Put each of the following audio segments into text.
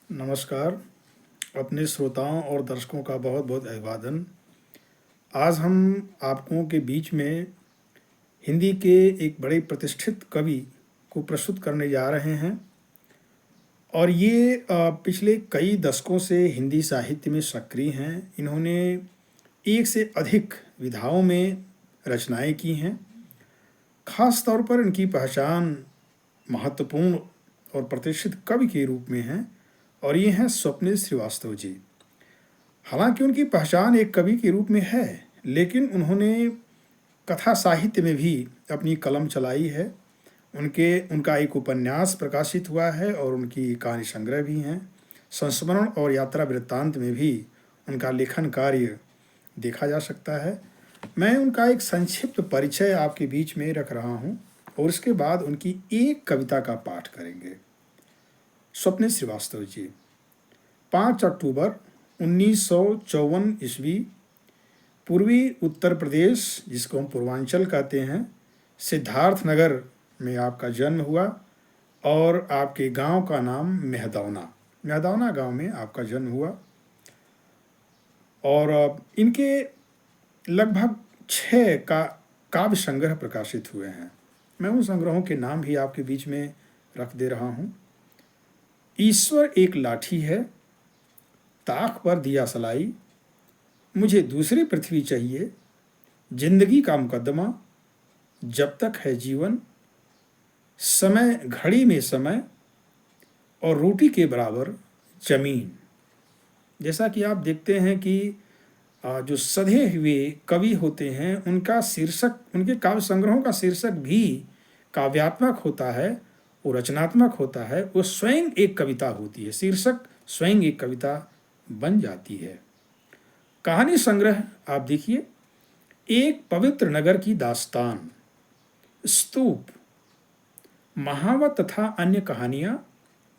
नमस्कार। अपने श्रोताओं और दर्शकों का बहुत बहुत अभिवादन। आज हम आपको के बीच में हिंदी के एक बड़े प्रतिष्ठित कवि को प्रस्तुत करने जा रहे हैं और ये पिछले कई दशकों से हिंदी साहित्य में सक्रिय हैं। इन्होंने एक से अधिक विधाओं में रचनाएं की हैं। खास तौर पर इनकी पहचान महत्वपूर्ण और प्रतिष्ठित कवि के रूप में है और ये हैं स्वप्निल श्रीवास्तव जी। हालांकि उनकी पहचान एक कवि के रूप में है, लेकिन उन्होंने कथा साहित्य में भी अपनी कलम चलाई है। उनका एक उपन्यास प्रकाशित हुआ है और उनकी कहानी संग्रह भी हैं। संस्मरण और यात्रा वृत्तांत में भी उनका लेखन कार्य देखा जा सकता है। मैं उनका एक संक्षिप्त परिचय आपके बीच में रख रहा हूँ और उसके बाद उनकी एक कविता का पाठ करेंगे। स्वप्निल श्रीवास्तव जी 5 अक्टूबर 1954 ईस्वी पूर्वी उत्तर प्रदेश, जिसको हम पूर्वांचल कहते हैं, सिद्धार्थ नगर में आपका जन्म हुआ और आपके गांव का नाम मेहदौना गांव में आपका जन्म हुआ। और इनके लगभग 6 काव्य संग्रह प्रकाशित हुए हैं। मैं उन संग्रहों के नाम भी आपके बीच में रख दे रहा हूँ। ईश्वर एक लाठी है, ताक पर दिया सलाई, मुझे दूसरी पृथ्वी चाहिए, जिंदगी का मुकदमा, जब तक है जीवन, समय घड़ी में समय और रोटी के बराबर जमीन। जैसा कि आप देखते हैं कि जो सधे हुए कवि होते हैं उनका शीर्षक, उनके काव्य संग्रहों का शीर्षक भी काव्यात्मक होता है, वो रचनात्मक होता है, वो स्वयं एक कविता होती है, शीर्षक स्वयं एक कविता बन जाती है। कहानी संग्रह आप देखिए, एक पवित्र नगर की दास्तान, स्तूप, महावत तथा अन्य कहानियां,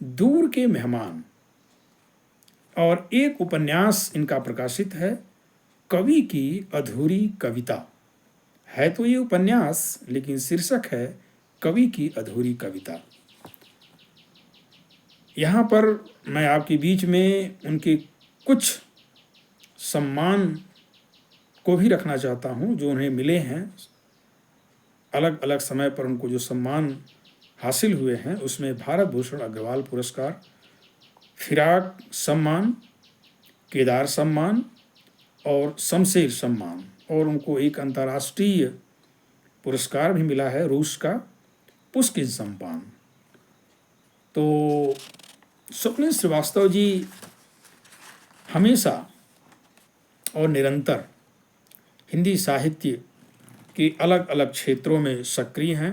दूर के मेहमान, और एक उपन्यास इनका प्रकाशित है, कवि की अधूरी कविता। है तो ये उपन्यास, लेकिन शीर्षक है कवि की अधूरी कविता। यहाँ पर मैं आपके बीच में उनके कुछ सम्मान को भी रखना चाहता हूँ जो उन्हें मिले हैं। अलग अलग समय पर उनको जो सम्मान हासिल हुए हैं उसमें भारत भूषण अग्रवाल पुरस्कार, फिराक सम्मान, केदार सम्मान और शमशेर सम्मान, और उनको एक अंतर्राष्ट्रीय पुरस्कार भी मिला है, रूस का पुष्किन सम्मान। तो स्वप्निल श्रीवास्तव जी हमेशा और निरंतर हिंदी साहित्य के अलग अलग क्षेत्रों में सक्रिय हैं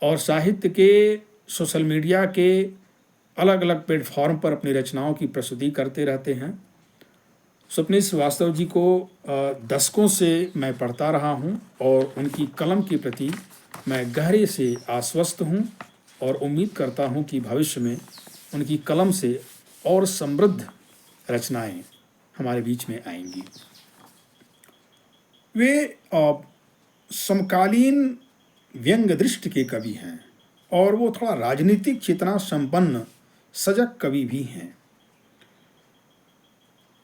और साहित्य के सोशल मीडिया के अलग अलग प्लेटफॉर्म पर अपनी रचनाओं की प्रस्तुति करते रहते हैं। स्वप्निल श्रीवास्तव जी को दशकों से मैं पढ़ता रहा हूं और उनकी कलम के प्रति मैं गहरे से आश्वस्त हूं और उम्मीद करता हूं कि भविष्य में उनकी कलम से और समृद्ध रचनाएं हमारे बीच में आएंगी। वे समकालीन व्यंग्य दृष्टि के कवि हैं और वो थोड़ा राजनीतिक चेतना संपन्न सजग कवि भी हैं।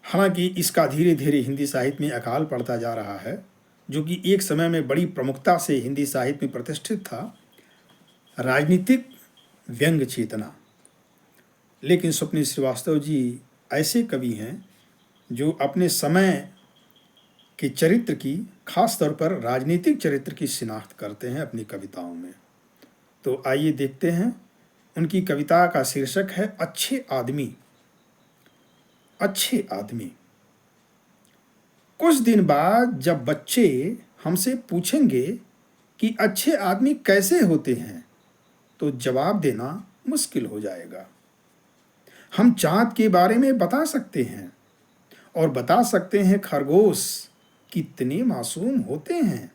हालांकि इसका धीरे धीरे हिंदी साहित्य में अकाल पड़ता जा रहा है, जो कि एक समय में बड़ी प्रमुखता से हिंदी साहित्य में प्रतिष्ठित था, राजनीतिक व्यंग्य चेतना। लेकिन स्वप्निल श्रीवास्तव जी ऐसे कवि हैं जो अपने समय के चरित्र की, खास तौर पर राजनीतिक चरित्र की शिनाख्त करते हैं अपनी कविताओं में। तो आइए देखते हैं। उनकी कविता का शीर्षक है अच्छे आदमी। अच्छे आदमी। कुछ दिन बाद जब बच्चे हमसे पूछेंगे कि अच्छे आदमी कैसे होते हैं, तो जवाब देना मुश्किल हो जाएगा। हम चाँद के बारे में बता सकते हैं और बता सकते हैं खरगोश कितने मासूम होते हैं,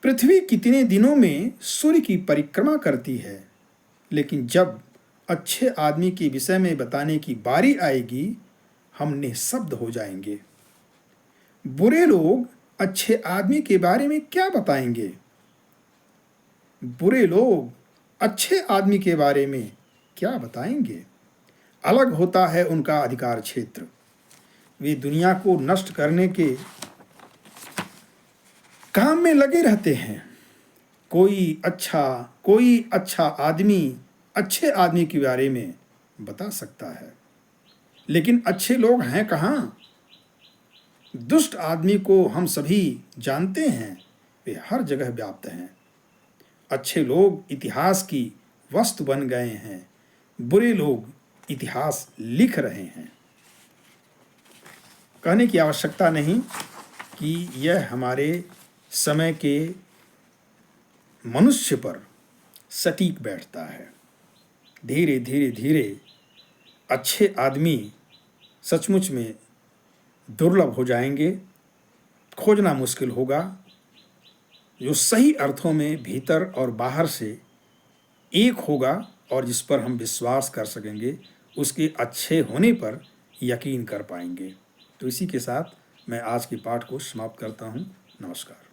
पृथ्वी कितने दिनों में सूर्य की परिक्रमा करती है, लेकिन जब अच्छे आदमी के विषय में बताने की बारी आएगी हम निःशब्द हो जाएंगे। बुरे लोग अच्छे आदमी के बारे में क्या बताएंगे? बुरे लोग अच्छे आदमी के बारे में क्या बताएंगे? अलग होता है उनका अधिकार क्षेत्र। वे दुनिया को नष्ट करने के काम में लगे रहते हैं। कोई अच्छा आदमी अच्छे आदमी के बारे में बता सकता है, लेकिन अच्छे लोग हैं कहाँ? दुष्ट आदमी को हम सभी जानते हैं, वे हर जगह व्याप्त हैं। अच्छे लोग इतिहास की वस्तु बन गए हैं, बुरे लोग इतिहास लिख रहे हैं। कहने की आवश्यकता नहीं कि यह हमारे समय के मनुष्य पर सटीक बैठता है। धीरे धीरे अच्छे आदमी सचमुच में दुर्लभ हो जाएंगे, खोजना मुश्किल होगा। जो सही अर्थों में भीतर और बाहर से एक होगा और जिस पर हम विश्वास कर सकेंगे, उसके अच्छे होने पर यकीन कर पाएंगे। तो इसी के साथ मैं आज के पाठ को समाप्त करता हूँ। नमस्कार।